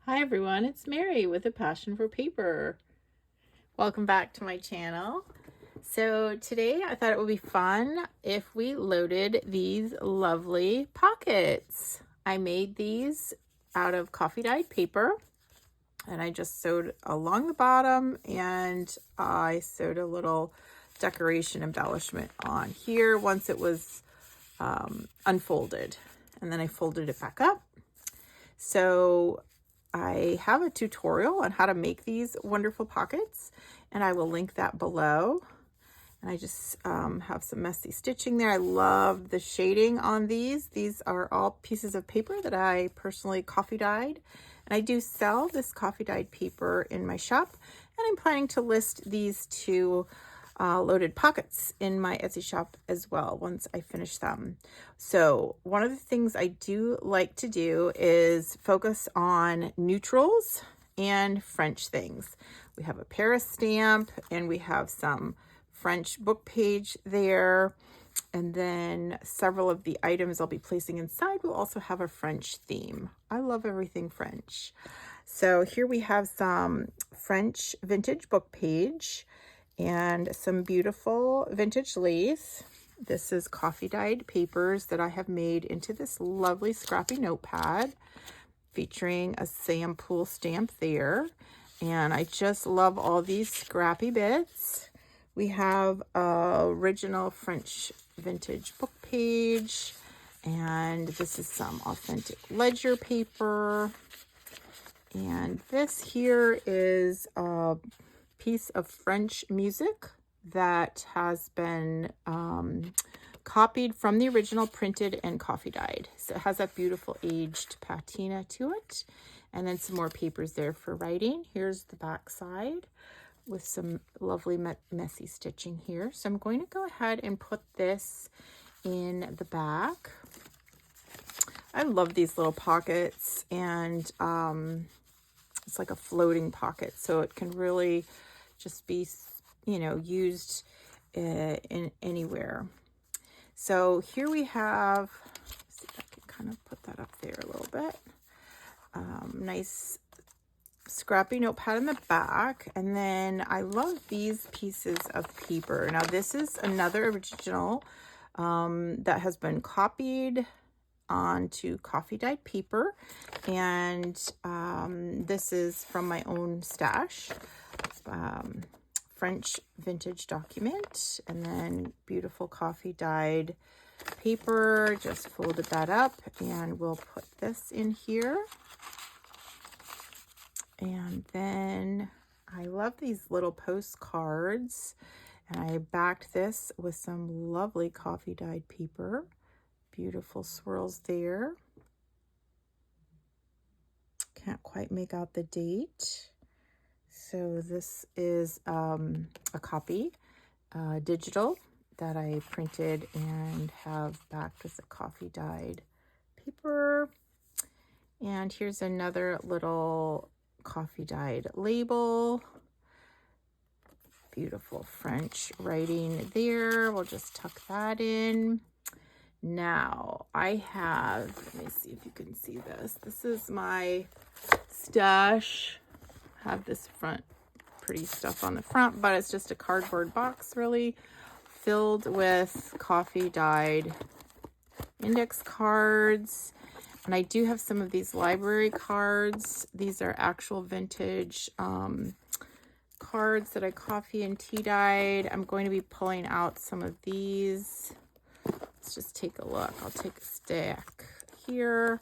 Hi everyone, it's Mary with a passion for paper. Welcome back to my channel. So today I thought it would be fun if we loaded these lovely pockets. I made these out of coffee dyed paper and I just sewed along the bottom and I sewed a little decoration embellishment on here once it was unfolded, and then I folded it back up. So I have a tutorial on how to make these wonderful pockets, and I will link that below. And I just have some messy stitching there. I love the shading on these. These are all pieces of paper that I personally coffee dyed. And I do sell this coffee dyed paper in my shop. And I'm planning to list these two loaded pockets in my Etsy shop as well once I finish them. So one of the things I do like to do is focus on neutrals and French things. We have a Paris stamp and we have some French book page there. And then several of the items I'll be placing inside will also have a French theme. I love everything French. So here we have some French vintage book page and some beautiful vintage lace. This is coffee dyed papers that I have made into this lovely scrappy notepad featuring a sample stamp there. And I just love all these scrappy bits. We have original French vintage book page, and this is some authentic ledger paper. And this here is a piece of French music that has been copied from the original, printed and coffee dyed. So it has that beautiful aged patina to it. And then some more papers there for writing. Here's the back side with some lovely messy stitching here. So I'm going to go ahead and put this in the back. I love these little pockets, and it's like a floating pocket, so it can really just be, used in anywhere. So here we have, let's see if I can kind of put that up there a little bit. Nice scrappy notepad in the back. And then I love these pieces of paper. Now this is another original that has been copied onto coffee dyed paper, and this is from my own stash. French vintage document, and then beautiful coffee dyed paper. Just folded that up, and we'll put this in here. And then I love these little postcards, and I backed this with some lovely coffee dyed paper. Beautiful swirls there. Can't quite make out the date. So this is a copy, digital, that I printed and have backed with a coffee dyed paper. And here's another little coffee dyed label. Beautiful French writing there. We'll just tuck that in. Now I have, let me see if you can see this. This is my stash. I have this front pretty stuff on the front, but it's just a cardboard box really filled with coffee dyed index cards. And I do have some of these library cards. These are actual vintage cards that I coffee and tea dyed. I'm going to be pulling out some of these. Let's just take a look. I'll take a stack here.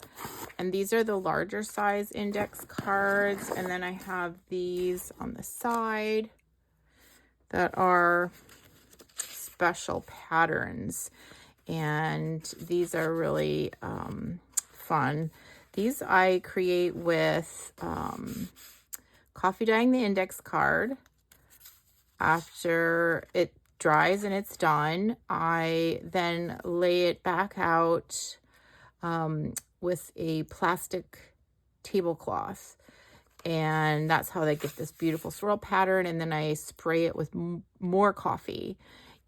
And these are the larger size index cards. And then I have these on the side that are special patterns. And these are really fun. These I create with coffee dyeing the index card. After it dries and it's done, I then lay it back out with a plastic tablecloth, and that's how they get this beautiful swirl pattern. And then I spray it with more coffee.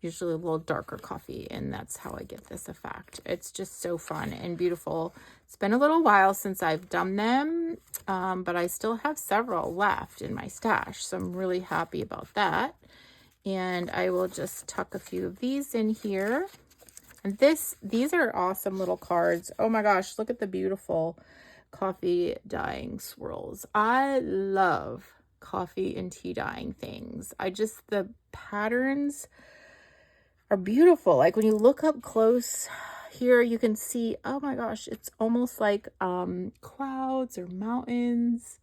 usually a little darker coffee, and that's how I get this effect. It's just so fun and beautiful. It's been a little while since I've done them, but I still have several left in my stash, so I'm really happy about that. And I will just tuck a few of these in here. And these are awesome little cards. Oh my gosh, look at the beautiful coffee dyeing swirls. I love coffee and tea dyeing things. The patterns are beautiful. Like when you look up close here, you can see, oh my gosh, it's almost like clouds or mountains.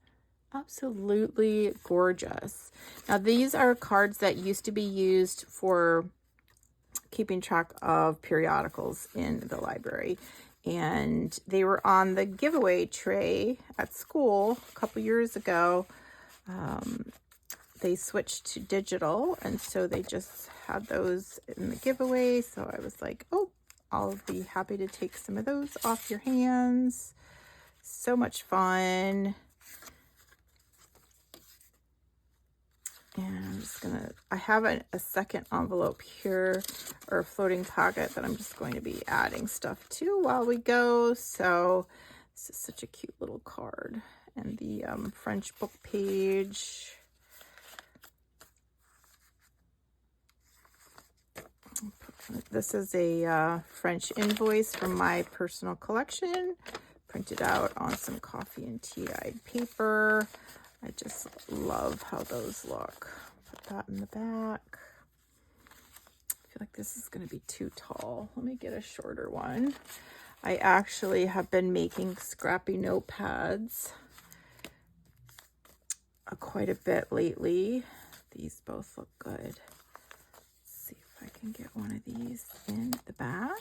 Absolutely gorgeous. Now these are cards that used to be used for keeping track of periodicals in the library, and they were on the giveaway tray at school a couple years ago. They switched to digital, and so they just had those in the giveaway. So I was like, oh, I'll be happy to take some of those off your hands. So much fun. And I'm just gonna, I have a second envelope here, or a floating pocket, that I'm just going to be adding stuff to while we go. So this is such a cute little card. And the French book page. This is a French invoice from my personal collection, printed out on some coffee and tea dyed paper. I just love how those look. Put that in the back. I feel like this is going to be too tall. Let me get a shorter one. I actually have been making scrappy notepads quite a bit lately. These both look good. Let's see if I can get one of these in the back.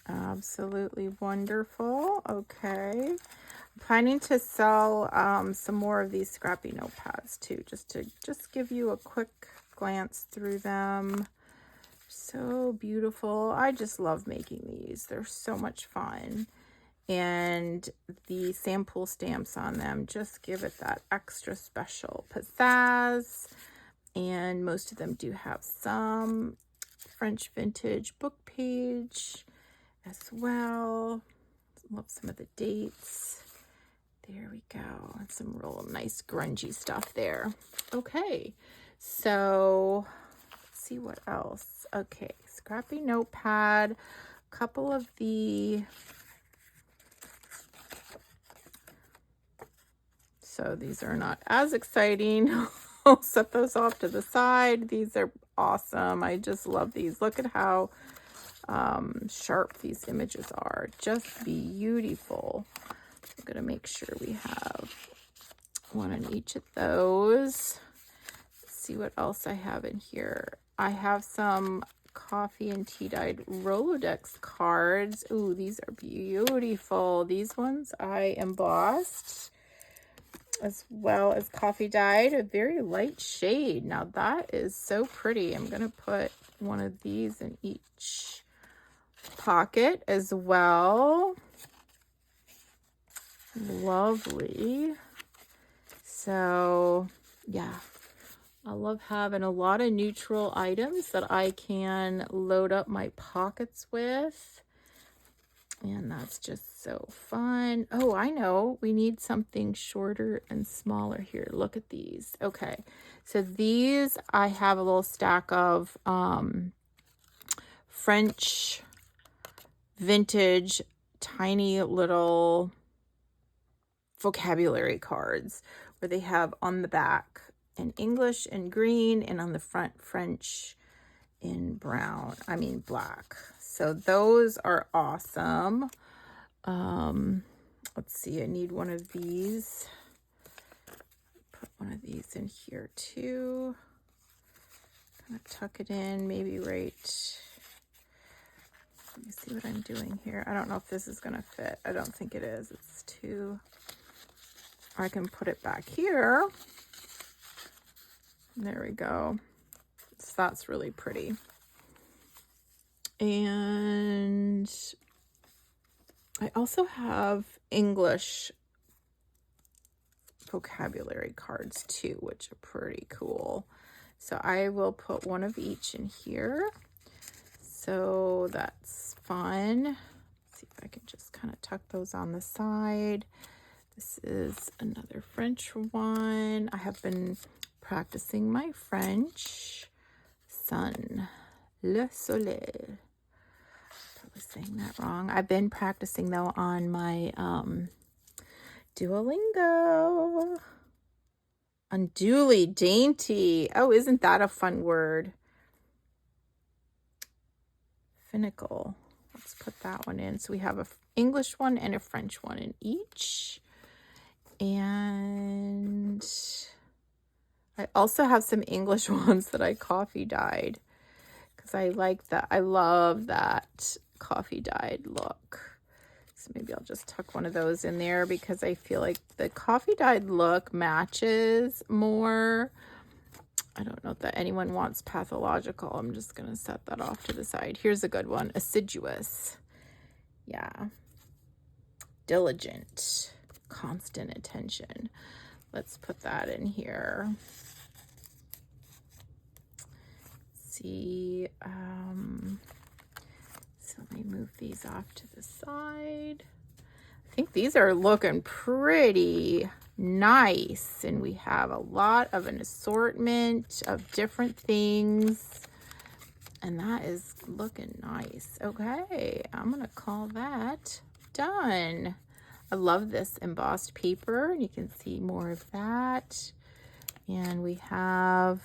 Absolutely wonderful. Okay. I'm planning to sell some more of these scrappy notepads too, just to give you a quick glance through them. So beautiful. I just love making these. They're so much fun. And the sample stamps on them just give it that extra special pizzazz. And most of them do have some French vintage book page as well. Love some of the dates. There we go. And some real nice grungy stuff there. Okay, so let's see what else. Okay, scrappy notepad. A couple of the, so these are not as exciting. I'll set those off to the side. These are awesome. I just love these. Look at how sharp these images are. Just beautiful. I'm gonna make sure we have one on each of those. Let's see what else I have in here. I have some coffee and tea dyed Rolodex cards. Ooh, these are beautiful. These ones I embossed, as well as coffee dyed, a very light shade. Now that is so pretty. I'm gonna put one of these in each pocket as well. Lovely. So yeah, I love having a lot of neutral items that I can load up my pockets with, and that's just so fun. Oh, I know, we need something shorter and smaller here. Look at these. Okay, so these I have a little stack of French vintage tiny little vocabulary cards, where they have on the back in English in green and on the front French in brown, I mean black. So those are awesome. Let's see, I need one of these. Put one of these in here too. Kind of tuck it in, maybe right. Let me see what I'm doing here. I don't know if this is going to fit. I don't think it is. It's too... I can put it back here. There we go. So that's really pretty. And I also have English vocabulary cards too, which are pretty cool. So I will put one of each in here. So that's fun. Let's see if I can just kind of tuck those on the side. This is another French one. I have been practicing my French. Sun, le soleil. Probably saying that wrong. I've been practicing though on my Duolingo. Unduly dainty. Oh, isn't that a fun word? Finical. Let's put that one in. So we have an English one and a French one in each. And I also have some English ones that I coffee dyed because I like that. I love that coffee dyed look. So maybe I'll just tuck one of those in there because I feel like the coffee dyed look matches more. I don't know that anyone wants pathological. I'm just going to set that off to the side. Here's a good one. Assiduous. Yeah. Diligent. Constant attention. Let's put that in here. Let's see. So let me move these off to the side. I think these are looking pretty nice, and we have a lot of an assortment of different things, and that is looking nice. Okay, I'm gonna call that done. I love this embossed paper. You can see more of that. And we have,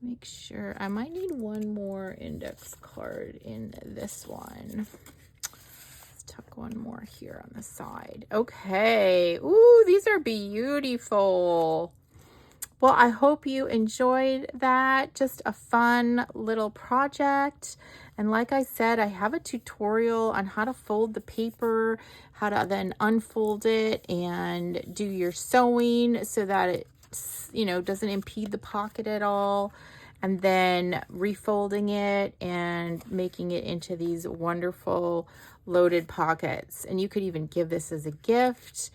make sure, I might need one more index card in this one. Let's tuck one more here on the side. Okay. Ooh, these are beautiful. Well, I hope you enjoyed that. Just a fun little project. And like I said, I have a tutorial on how to fold the paper, how to then unfold it and do your sewing so that it, you know, doesn't impede the pocket at all. And then refolding it and making it into these wonderful loaded pockets. And you could even give this as a gift.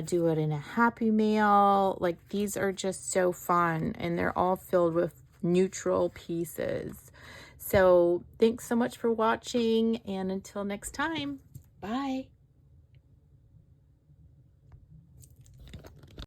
Do it in a Happy Mail. Like, these are just so fun, and they're all filled with neutral pieces. So thanks so much for watching, and until next time, bye.